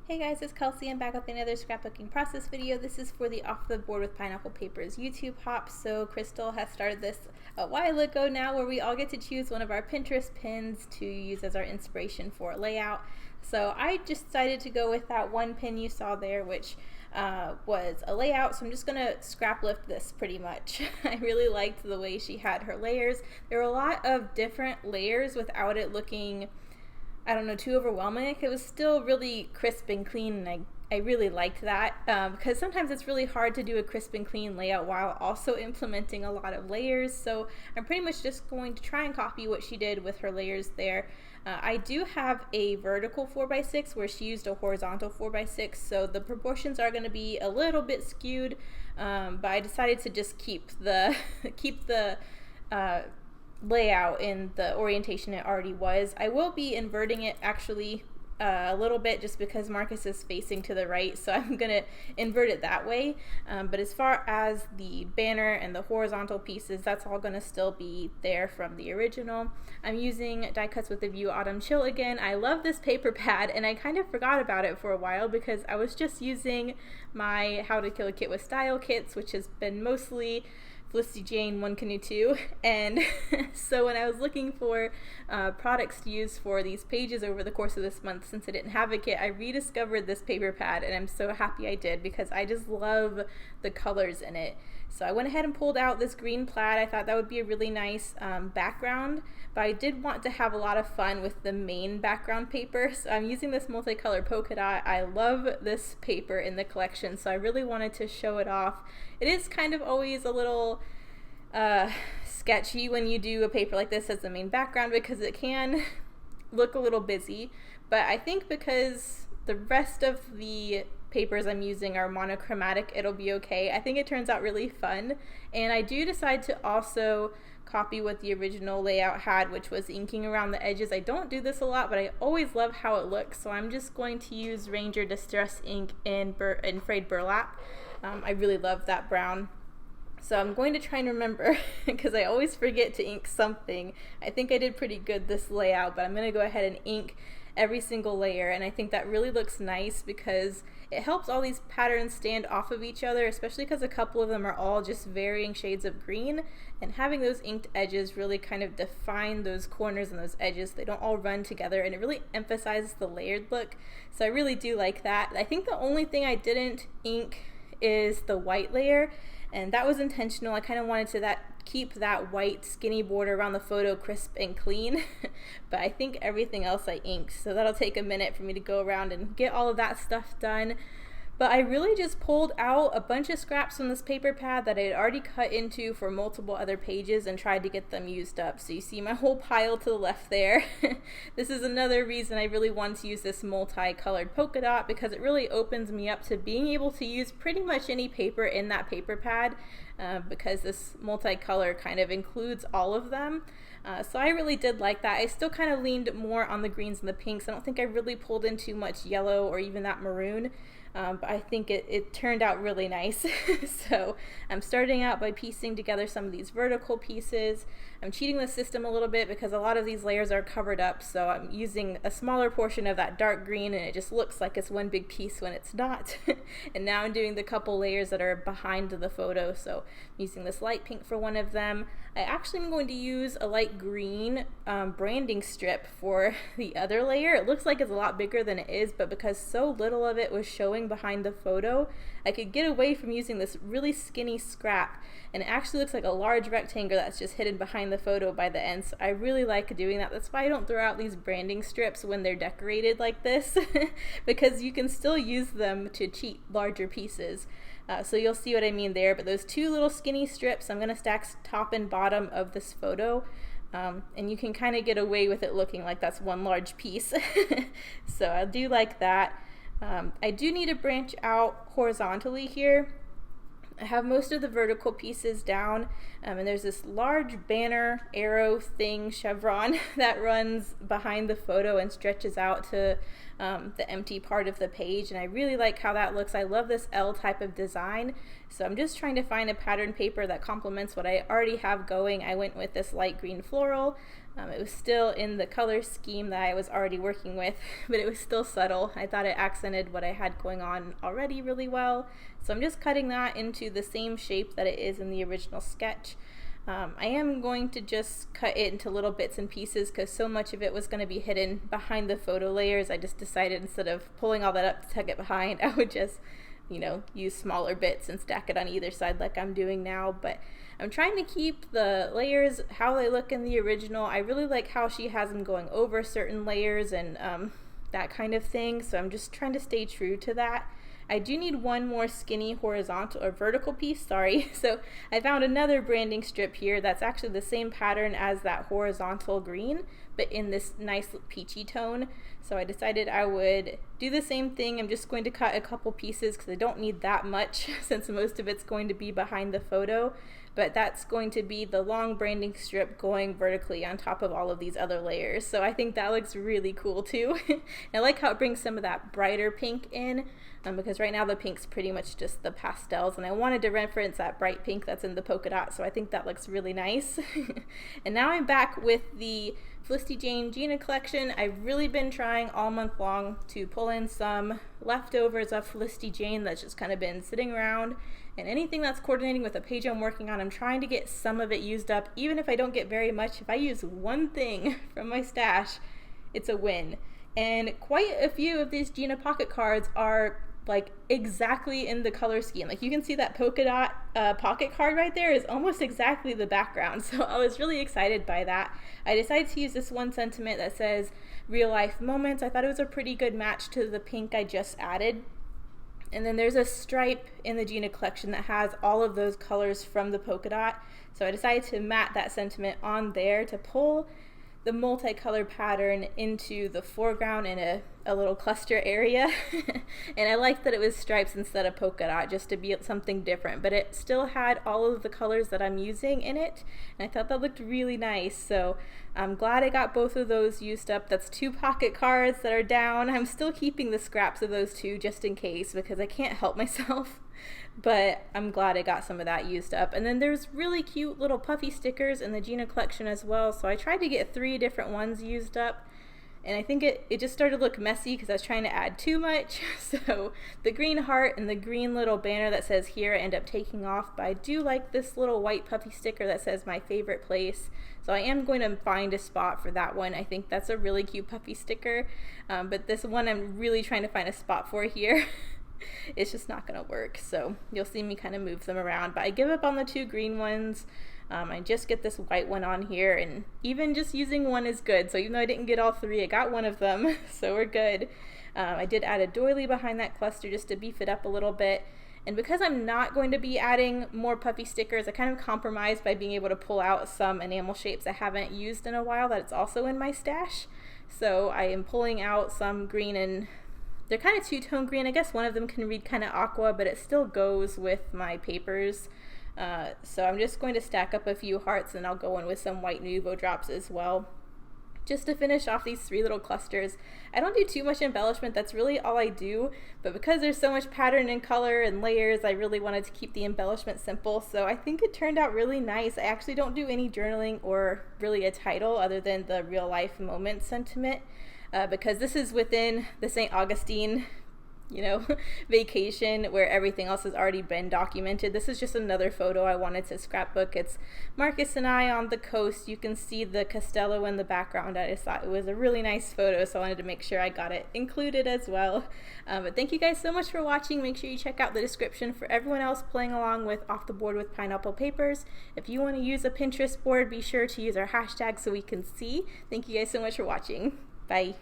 Hey guys, it's Kelsey. I'm back with another scrapbooking process video. This is for the Off the Board with Pineapple Papers YouTube hop. So Crystal has started this a while ago now, where we all get to choose one of our Pinterest pins to use as our inspiration for layout. So I just decided to go with that one pin you saw there, which was a layout. So I'm just gonna scrap lift this pretty much. I really liked the way she had her layers. There were a lot of different layers without it looking, I don't know, too overwhelming. It was still really crisp and clean, and I really liked that because sometimes it's really hard to do a crisp and clean layout while also implementing a lot of layers. So I'm pretty much just going to try and copy what she did with her layers there. I do have a vertical 4x6 where she used a horizontal 4x6, so the proportions are going to be a little bit skewed, but I decided to just keep the layout in the orientation it already was. I will be inverting it actually a little bit just because Marcus is facing to the right, so I'm gonna invert it that way. But as far as the banner and the horizontal pieces, that's all gonna still be there from the original. I'm using die cuts with the View Autumn Chill again. I love this paper pad, and I kind of forgot about it for a while because I was just using my How to Kill a Kit with Style kits, which has been mostly Felicity Jane, One Canoe 2, and so when I was looking for products to use for these pages over the course of this month, since I didn't have a kit, I rediscovered this paper pad, and I'm so happy I did because I just love the colors in it. So I went ahead and pulled out this green plaid. I thought that would be a really nice background, but I did want to have a lot of fun with the main background paper, so I'm using this multicolor polka dot. I love this paper in the collection, so I really wanted to show it off. It is kind of always a little sketchy when you do a paper like this as the main background because it can look a little busy, but I think because the rest of the papers I'm using are monochromatic, it'll be okay. I think it turns out really fun, and I do decide to also copy what the original layout had, which was inking around the edges. I don't do this a lot, but I always love how it looks, so I'm just going to use Ranger Distress ink in frayed burlap. I really love that brown. So I'm going to try and remember because I always forget to ink something. I think I did pretty good this layout, but I'm going to go ahead and ink every single layer, and I think that really looks nice because it helps all these patterns stand off of each other, especially because a couple of them are all just varying shades of green, and having those inked edges really kind of define those corners and those edges. They don't all run together, and it really emphasizes the layered look, so I really do like that. I think the only thing I didn't ink is the white layer, and that was intentional. I kind of wanted to keep that white skinny border around the photo crisp and clean, but I think everything else I inked, so that'll take a minute for me to go around and get all of that stuff done. But I really just pulled out a bunch of scraps from this paper pad that I had already cut into for multiple other pages and tried to get them used up. So you see my whole pile to the left there. This is another reason I really wanted to use this multicolored polka dot, because it really opens me up to being able to use pretty much any paper in that paper pad, because this multicolor kind of includes all of them. So I really did like that. I still kind of leaned more on the greens and the pinks. I don't think I really pulled in too much yellow or even that maroon. But I think it turned out really nice. So I'm starting out by piecing together some of these vertical pieces. I'm cheating the system a little bit because a lot of these layers are covered up, so I'm using a smaller portion of that dark green, and it just looks like it's one big piece when it's not. And now I'm doing the couple layers that are behind the photo, so I'm using this light pink for one of them. I actually am going to use a light green branding strip for the other layer. It looks like it's a lot bigger than it is, but because so little of it was showing behind the photo, I could get away from using this really skinny scrap, and it actually looks like a large rectangle that's just hidden behind the photo by the end. So I really like doing that. That's why I don't throw out these branding strips when they're decorated like this, because you can still use them to cheat larger pieces. So you'll see what I mean there, but those two little skinny strips, I'm going to stack top and bottom of this photo, and you can kind of get away with it looking like that's one large piece. So I do like that. I do need to branch out horizontally here. I have most of the vertical pieces down, and there's this large banner arrow thing chevron that runs behind the photo and stretches out to the empty part of the page, and I really like how that looks. I love this L type of design, so I'm just trying to find a pattern paper that complements what I already have going. I went with this light green floral. It was still in the color scheme that I was already working with, but it was still subtle. I thought it accented what I had going on already really well, so I'm just cutting that into the same shape that it is in the original sketch. I am going to just cut it into little bits and pieces because so much of it was going to be hidden behind the photo layers. I just decided instead of pulling all that up to tuck it behind, I would just, you know, use smaller bits and stack it on either side like I'm doing now. But I'm trying to keep the layers how they look in the original. I really like how she has them going over certain layers and that kind of thing, so I'm just trying to stay true to that. I do need one more skinny horizontal or vertical piece, sorry. So I found another branding strip here that's actually the same pattern as that horizontal green, but in this nice peachy tone. So I decided I would do the same thing. I'm just going to cut a couple pieces because I don't need that much since most of it's going to be behind the photo. But that's going to be the long branding strip going vertically on top of all of these other layers. So I think that looks really cool too. I like how it brings some of that brighter pink in, because right now the pink's pretty much just the pastels, and I wanted to reference that bright pink that's in the polka dot, so I think that looks really nice. And now I'm back with the Felicity Jane Gina collection. I've really been trying all month long to pull in some leftovers of Felicity Jane that's just kind of been sitting around, and anything that's coordinating with a page I'm working on, I'm trying to get some of it used up. Even if I don't get very much, if I use one thing from my stash, it's a win. And quite a few of these Gina pocket cards are like exactly in the color scheme. Like you can see that polka dot pocket card right there is almost exactly the background. So I was really excited by that. I decided to use this one sentiment that says real life moments. I thought it was a pretty good match to the pink I just added. And then there's a stripe in the Gina collection that has all of those colors from the polka dot. So I decided to mat that sentiment on there to pull the multicolor pattern into the foreground in a little cluster area. And I liked that it was stripes instead of polka dot, just to be something different, but it still had all of the colors that I'm using in it, and I thought that looked really nice. So I'm glad I got both of those used up. That's 2 pocket cards that are down. I'm still keeping the scraps of those 2 just in case because I can't help myself. But I'm glad I got some of that used up. And then there's really cute little puffy stickers in the Gina collection as well, so I tried to get 3 different ones used up, and I think it just started to look messy because I was trying to add too much. So the green heart and the green little banner that says here I end up taking off, but I do like this little white puffy sticker that says my favorite place, so I am going to find a spot for that one. I think that's a really cute puffy sticker, but this one I'm really trying to find a spot for here. It's just not gonna work, so you'll see me kind of move them around, but I give up on the 2 green ones. I just get this white one on here, and even just using one is good. So even though I didn't get all 3, I got one of them, so we're good. I did add a doily behind that cluster just to beef it up a little bit, and because I'm not going to be adding more puffy stickers, I kind of compromised by being able to pull out some enamel shapes I haven't used in a while that it's also in my stash. So I am pulling out some green, and they're kind of 2-tone green. I guess one of them can read kind of aqua, but it still goes with my papers. So I'm just going to stack up a few hearts, and I'll go in with some white Nuvo drops as well, just to finish off these 3 little clusters. I don't do too much embellishment, that's really all I do, but because there's so much pattern and color and layers, I really wanted to keep the embellishment simple, so I think it turned out really nice. I actually don't do any journaling or really a title other than the real life moment sentiment, because this is within the St. Augustine, vacation where everything else has already been documented. This is just another photo I wanted to scrapbook. It's Marcus and I on the coast. You can see the Castello in the background. I just thought it was a really nice photo, so I wanted to make sure I got it included as well. But thank you guys so much for watching. Make sure you check out the description for everyone else playing along with Off the Board with Pineapple Papers. If you want to use a Pinterest board, be sure to use our hashtag so we can see. Thank you guys so much for watching. Bye.